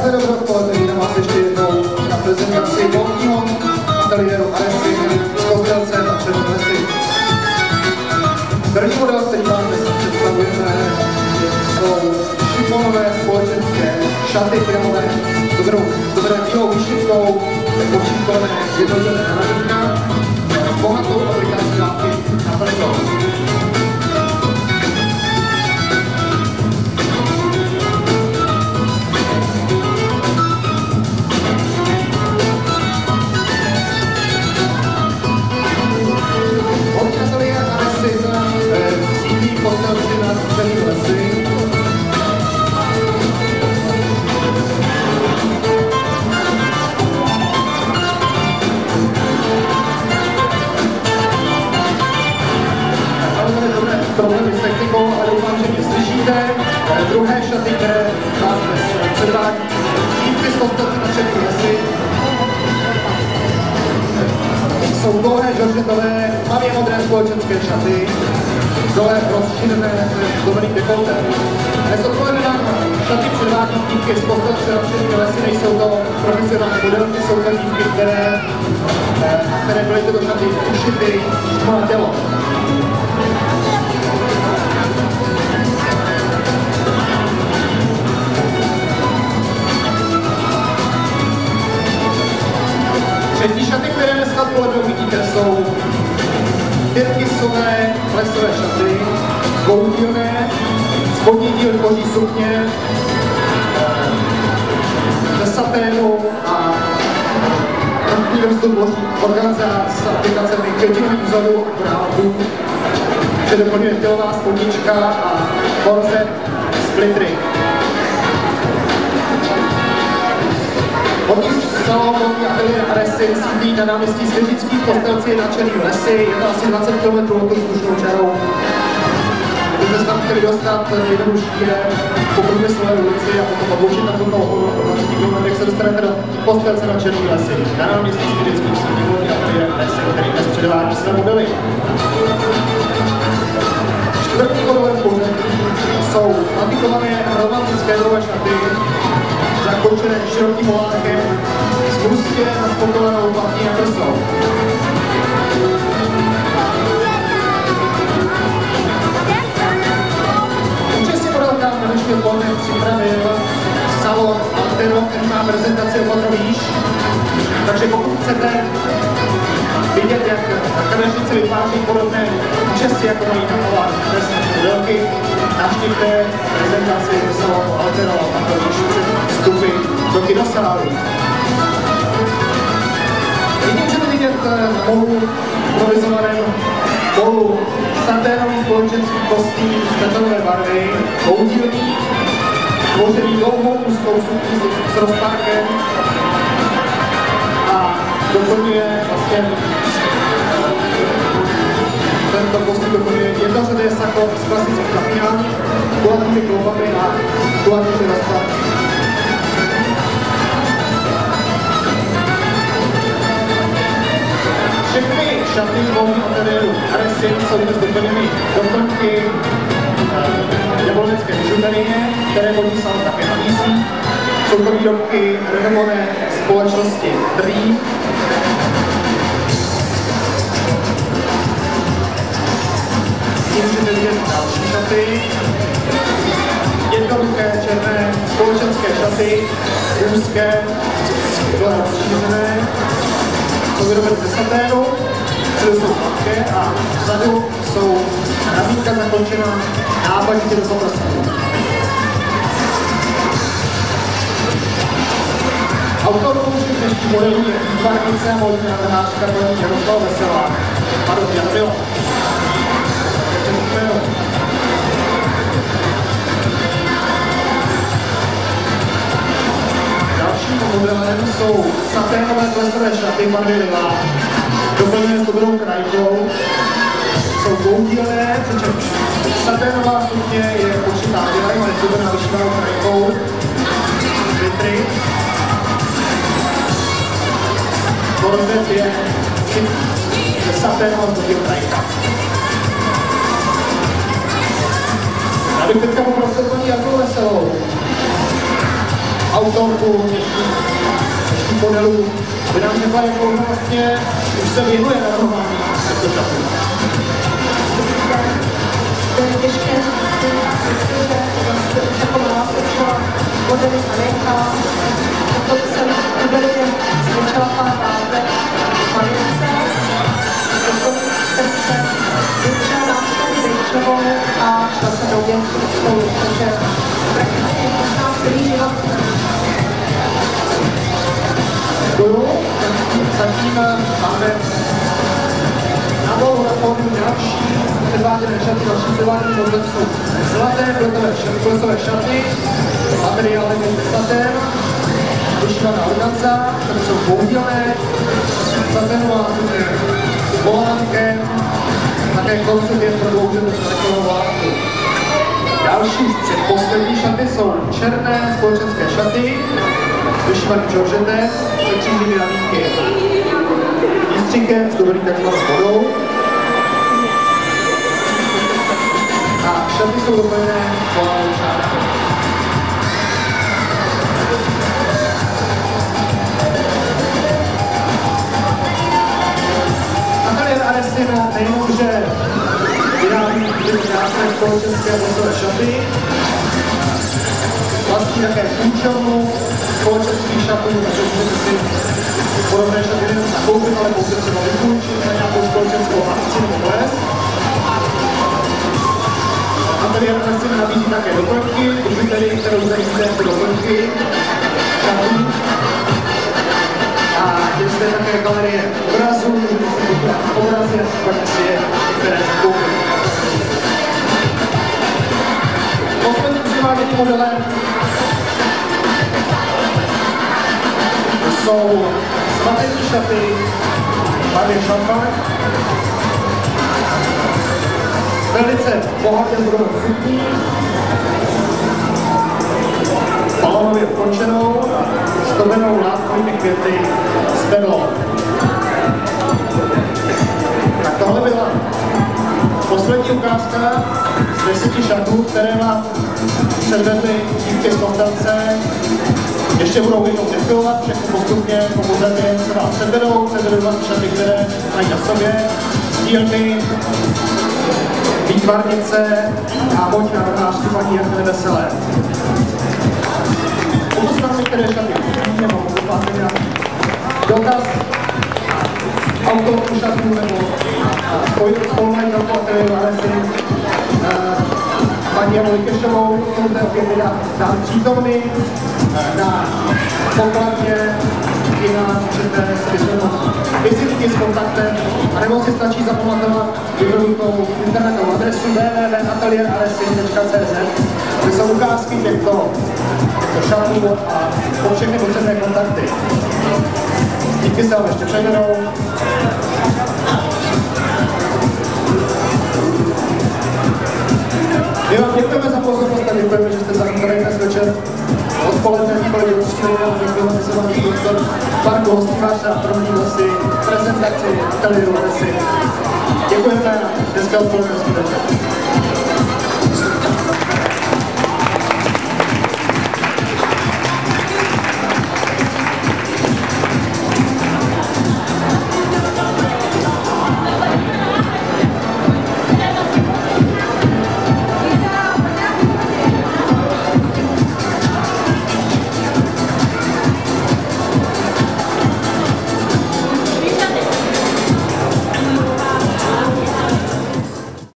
Krásné dobré odpoledne, vítám vás ještě jednou na prezentaci volního ateliéru Aresin z Kostelce na Černé lesy. První model, který vám dnes představujeme, jsou šifonové společenské šaty kremové s dobré bílou výšivkou, počítané jednoduché náradníka s bohatou aplikací látky na palitou. Problémy s technikou, ale doufám, že mě slyšíte. Druhé šaty, které vám dnes předvádí dívky z Kostelce na Černé lesy, jsou dlouhé žoržetové, tmavě modré společenské šaty, dole rozšířené s dobrým dekoltem. Dnes odpoledne nám šaty předvádí dívky z Kostelce na Černé lesy, nejsou to profesionální modelky, jsou to dívky, které byly tyto šaty ušity přímo na tělo. Třetí šaty, které dneska odpoledne uvidíte, jsou tyrkysové lesové šaty, dvoudílné, spodní díl koží sukně, ze saténu a první vrstu vloží organza s aplikacemi květinových vzorů a brálků, že doplňuje tělová spodnička a korzet splitry. Salonní ateliér Aresin sídlí na náměstí Svěřický v Kostelci na Černé lesy, je to asi 20 km od vzdušnou čarou. Kdybyste se tam chtěli dostat, jednodušší je po Průmyslové ulici a potom odloučit na tuto okolo, po 20 km se dostanete do Kostelce na Černé lesy. Na náměstí Svěřický sídlí salonní ateliér Aresin, který dnes předvádí své modely. Čtvrtý modelem pořadí jsou aplikované romantické nové šaty, zakončené širokým volánkem s hustě naspokovanou platní a prsou. Účastně modelka na dnešní odpoledne připravil salon Altero, který má prezentaci o patro výš. Takže pokud chcete vidět, jak kadeřnice vytváří podobné účastí, jako mají na polách dnesné modelky, navštivte prezentaci salonu Altero a patro výš vstupy do kinosálu. Nyní můžete vidět na molu improvizovaném polu saténový společenský kostým z betonové barvy, dvoudílný, tvořený dlouhou úzkou sukní s rozpárkem a doplňuje vlastně tento kostým doplňuje jednořadé sako z klasických zapínání, kulatými kloubami a kulatými rozpárky. Všechny šaty volného ateliéru Aresin jsou dnes doplněny doplňky jablonské bižuterie, které volný salon také nabízí. Jsou to výrobky renomované společnosti Dream. Můžete vidět další šaty. Jednoduché černé společenské šaty, úzké, dole rozšířené. Jsou vyrobeny ze saténu, které jsou hladké a vzadu jsou nabídka zakončena nápaditě do poprstů. Autorkou všech dnešních modelů je výtvarnice a módní navrhářka paní Jaroslava Veselá. Pardon, Jarmila. Dalším modelem jsou saténové plesové šaty barvy lila, doplněné s dobrou krajkou. Jsou dvoudílné, přičemž saténová sukně je počitá dělají, ale zdobená vyšívanou krajkou. Vitry. Korzet je saténová sukně krajka. Já bych teďka poprosil paní Jarmila Veselou, autorku dnešních modelů, aby nám řekla, jak vlastně už se věnuje navrhování těchto šatů. To je těžké říct, že už jako malá začala modely Alenka, potom jsem uvedl, začala pár látek Malince, potom jsem se vyučila nástavy Rejčovou a šla jsem do uměleckou školu, takže prakticky možná celý život. Děkuju. Zatím máme na pódium další předváděné šaty, další předváděné modely jsou zlaté klesové šaty, materiálem je satin, vyšívaná organza, které jsou dvoudílné, satinu a s volánkem, také konců je prodloužené takovou látku. Další předposlední šaty jsou černé společenské šaty, vyšívaný georgetem, překřížený ramínky výstřikem, zdobený takzvanou vodou. A šaty jsou doplněné volánou čárkou. Ateliér Aresin nejenom, že vyrábí krásné společenské vlasové šaty, vlastní také půjčovnu společenských šatů, takže můžete si podobné šaty nejen nakoupit, ale pouze třeba vypůjčit na nějakou společenskou akci nebo ples. Ateliér Aresin nabízí také doplňky, užiteli, kterou zajisté jako doplňky šatů. A je zde také galerie obrazů, můžete si podívat obrazy a případně si je některé zakoupit. Posledním přiváděným modelem jsou svatební šaty barvě šampák. Velice bohatě budou sukní, balonově ukončenou, zdobenou látkovými květy z pedlou. Tak tohle byla poslední ukázka z 10 šatů, které vám předvedly dívky z Konstance. Ještě budou jednou defilovat, všechno postupně po pořadě se vám předvedou vám šaty, které mají na sobě, dílny, výtvarnice a moď návrhářky paní Jarmily Veselé. Pokud se vám některé šaty líbí, nebo pokud máte nějaký dotaz autorku šatů nebo spolumajitelku Ateliéru Aresin, paní Janu Likešovou, kterou zde opět dám přítomný, na pokladně i nás můžete vyslovat vizitky s kontaktem, anebo si stačí zapamatovat jednoduchou internetovou adresu www.atelierAresin.cz, kde jsou ukázky těchto šatů a po všechny potřebné kontakty. Díky se vám ještě předvedou. My vám děkujeme za pozornost a děkujeme, že jste zavítali dnes večer odpoledne dívali do Ústředy a děkujeme, že se vám prostor parku Hostiváře a první asi prezentaci Ateliéru Aresin. Děkujeme a dneska odpoledne večer.